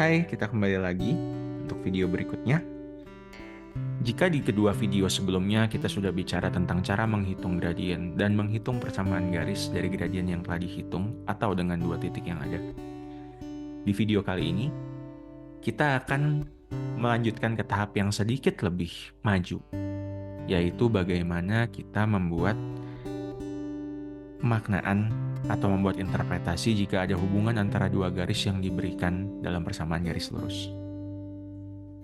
Hai, kita kembali lagi untuk video berikutnya. Jika di kedua video sebelumnya kita sudah bicara tentang cara menghitung gradien dan menghitung persamaan garis dari gradien yang telah dihitung atau dengan dua titik yang ada. Di video kali ini, kita akan melanjutkan ke tahap yang sedikit lebih maju, yaitu bagaimana kita membuat pemaknaan atau membuat interpretasi jika ada hubungan antara dua garis yang diberikan dalam persamaan garis lurus.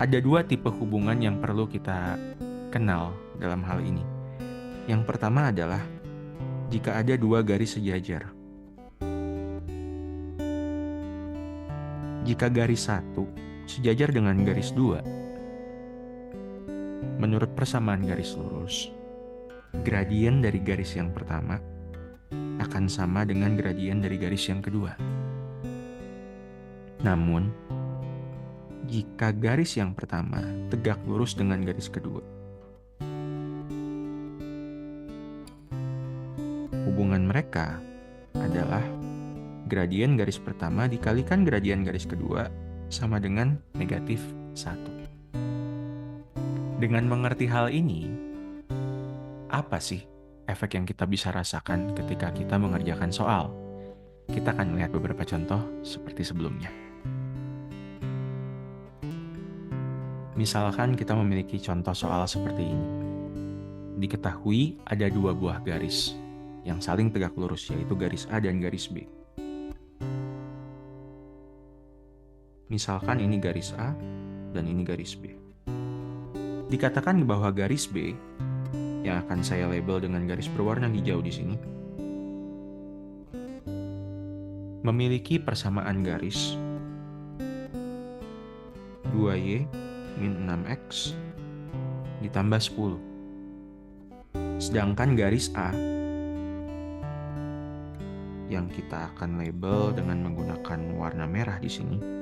Ada dua tipe hubungan yang perlu kita kenal dalam hal ini. Yang pertama adalah jika ada dua garis sejajar. Jika garis satu sejajar dengan garis dua, menurut persamaan garis lurus, gradien dari garis yang pertama akan sama dengan gradien dari garis yang kedua. Namun, jika garis yang pertama tegak lurus dengan garis kedua, hubungan mereka adalah gradien garis pertama dikalikan gradien garis kedua sama dengan negatif 1. Dengan mengerti hal ini, apa sih efek yang kita bisa rasakan ketika kita mengerjakan soal? Kita akan melihat beberapa contoh seperti sebelumnya. Misalkan kita memiliki contoh soal seperti ini. Diketahui ada dua buah garis yang saling tegak lurus, yaitu garis A dan garis B. Misalkan ini garis A dan ini garis B. Dikatakan bahwa garis B, yang akan saya label dengan garis berwarna hijau di sini, memiliki persamaan garis 2Y min 6X ditambah 10. Sedangkan garis A yang kita akan label dengan menggunakan warna merah di sini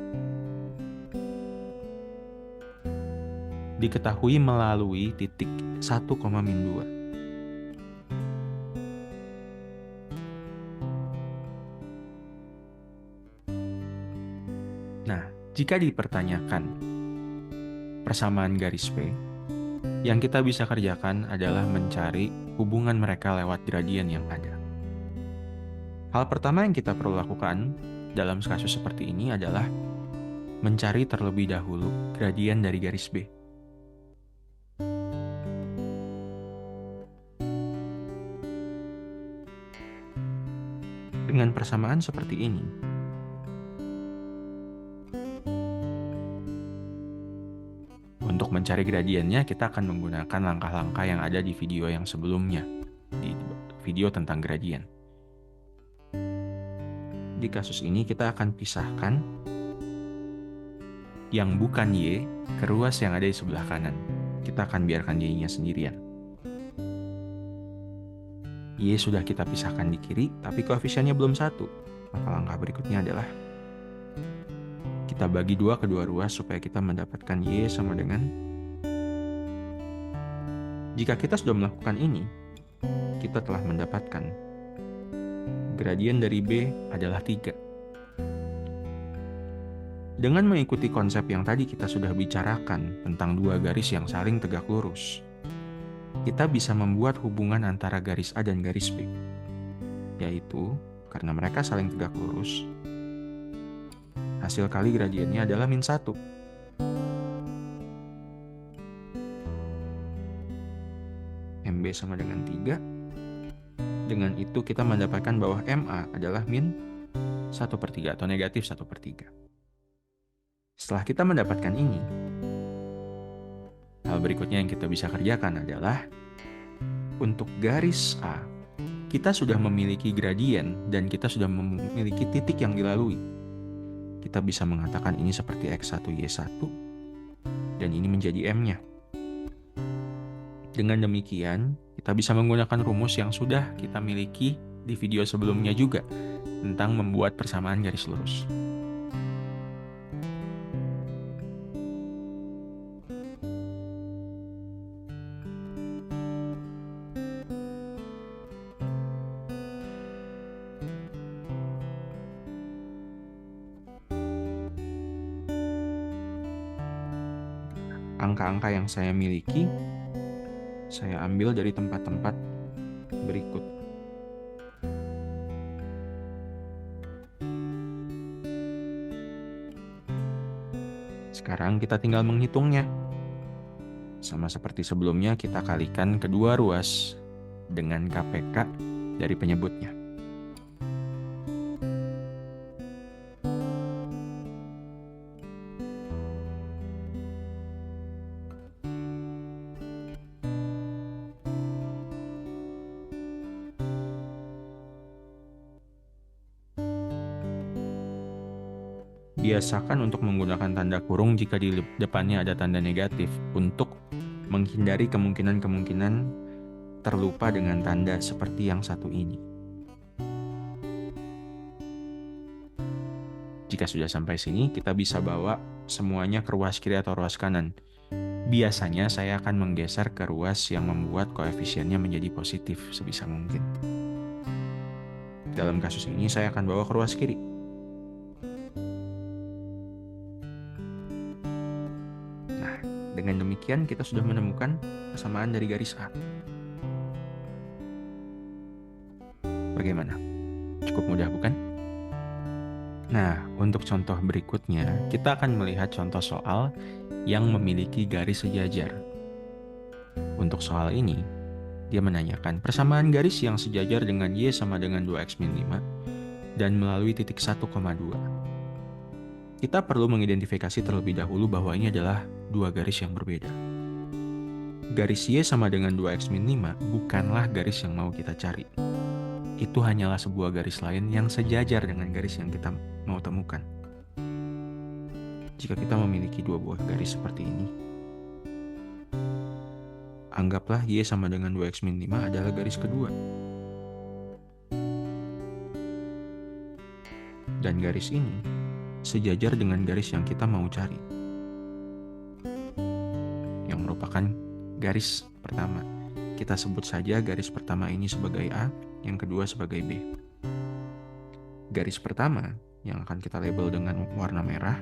diketahui melalui titik 1, min 2. Nah, jika dipertanyakan persamaan garis P, yang kita bisa kerjakan adalah mencari hubungan mereka lewat gradien yang ada. Hal pertama yang kita perlu lakukan dalam kasus seperti ini adalah mencari terlebih dahulu gradien dari garis B. Dengan persamaan seperti ini, untuk mencari gradiennya, kita akan menggunakan langkah-langkah yang ada di video yang sebelumnya, di video tentang gradien. Di kasus ini, kita akan pisahkan yang bukan Y ke ruas yang ada di sebelah kanan. Kita akan biarkan Y-nya sendirian. Y sudah kita pisahkan di kiri, tapi koefisiennya belum 1. Maka langkah berikutnya adalah kita bagi 2 kedua ruas supaya kita mendapatkan Y sama dengan. Jika kita sudah melakukan ini, kita telah mendapatkan gradien dari B adalah 3. Dengan mengikuti konsep yang tadi kita sudah bicarakan tentang dua garis yang saling tegak lurus, kita bisa membuat hubungan antara garis A dan garis B, yaitu karena mereka saling tegak lurus, hasil kali gradiennya adalah min 1. MB sama dengan 3. Dengan itu kita mendapatkan bahwa MA adalah min 1/3 atau negatif 1/3. Setelah kita mendapatkan ini, hal berikutnya yang kita bisa kerjakan adalah untuk garis A, kita sudah memiliki gradien dan kita sudah memiliki titik yang dilalui. Kita bisa mengatakan ini seperti X1, Y1, dan ini menjadi M-nya. Dengan demikian, kita bisa menggunakan rumus yang sudah kita miliki di video sebelumnya juga tentang membuat persamaan garis lurus. angka-angka yang saya miliki, saya ambil dari tempat-tempat berikut. Sekarang kita tinggal menghitungnya. Sama seperti sebelumnya, kita kalikan kedua ruas dengan KPK dari penyebutnya. Biasakan untuk menggunakan tanda kurung jika di depannya ada tanda negatif untuk menghindari kemungkinan-kemungkinan terlupa dengan tanda seperti yang satu ini. Jika sudah sampai sini, kita bisa bawa semuanya ke ruas kiri atau ruas kanan. Biasanya saya akan menggeser ke ruas yang membuat koefisiennya menjadi positif sebisa mungkin. Dalam kasus ini saya akan bawa ke ruas kiri. Nah, dengan demikian kita sudah menemukan persamaan dari garis A. Bagaimana? Cukup mudah, bukan? Nah, untuk contoh berikutnya, kita akan melihat contoh soal yang memiliki garis sejajar. Untuk soal ini, dia menanyakan persamaan garis yang sejajar dengan Y sama dengan 2X min 5 dan melalui titik 1,2. Kita perlu mengidentifikasi terlebih dahulu bahwa ini adalah dua garis yang berbeda. Garis Y sama dengan 2X min 5 bukanlah garis yang mau kita cari. Itu hanyalah sebuah garis lain yang sejajar dengan garis yang kita mau temukan. Jika kita memiliki dua buah garis seperti ini, anggaplah Y sama dengan 2X min 5 adalah garis kedua. Dan garis ini sejajar dengan garis yang kita mau cari, yang merupakan garis pertama. Kita sebut saja garis pertama ini sebagai A, yang kedua sebagai B. Garis pertama yang akan kita label dengan warna merah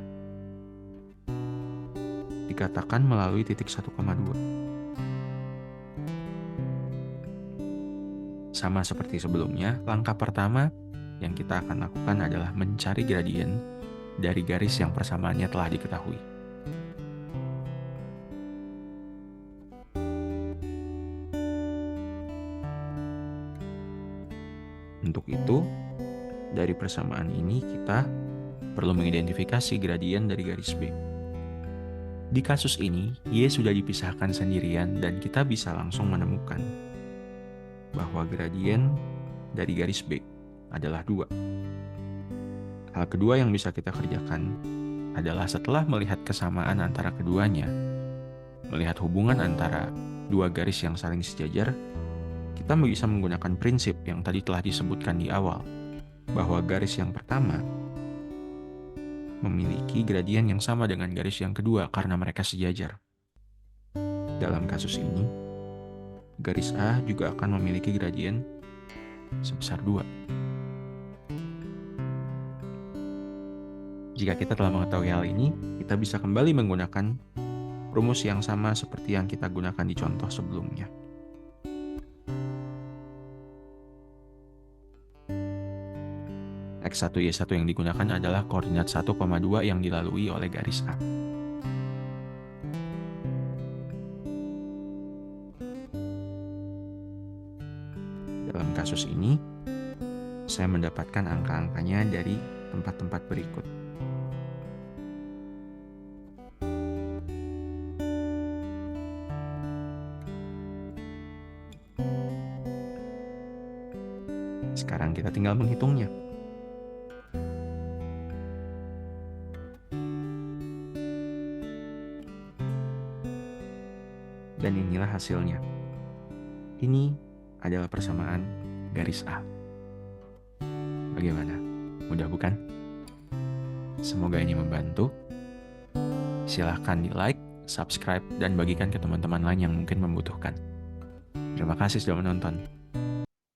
dikatakan melalui titik 1,2. Sama seperti sebelumnya, langkah pertama yang kita akan lakukan adalah mencari gradien dari garis yang persamaannya telah diketahui. Untuk itu, dari persamaan ini kita perlu mengidentifikasi gradien dari garis B. Di kasus ini, Y sudah dipisahkan sendirian dan kita bisa langsung menemukan bahwa gradien dari garis B adalah 2. Hal kedua yang bisa kita kerjakan adalah setelah melihat kesamaan antara keduanya, melihat hubungan antara dua garis yang saling sejajar, kita bisa menggunakan prinsip yang tadi telah disebutkan di awal, bahwa garis yang pertama memiliki gradien yang sama dengan garis yang kedua karena mereka sejajar. Dalam kasus ini, garis A juga akan memiliki gradien sebesar 2. Jika kita telah mengetahui hal ini, kita bisa kembali menggunakan rumus yang sama seperti yang kita gunakan di contoh sebelumnya. X1, Y1 yang digunakan adalah koordinat 1,2 yang dilalui oleh garis A. Dalam kasus ini, saya mendapatkan angka-angkanya dari tempat-tempat berikut. Sekarang kita tinggal menghitungnya. Dan inilah hasilnya. Ini adalah persamaan garis A. Bagaimana? Mudah bukan? Semoga ini membantu. Silahkan di-like, subscribe, dan bagikan ke teman-teman lain yang mungkin membutuhkan. Terima kasih sudah menonton.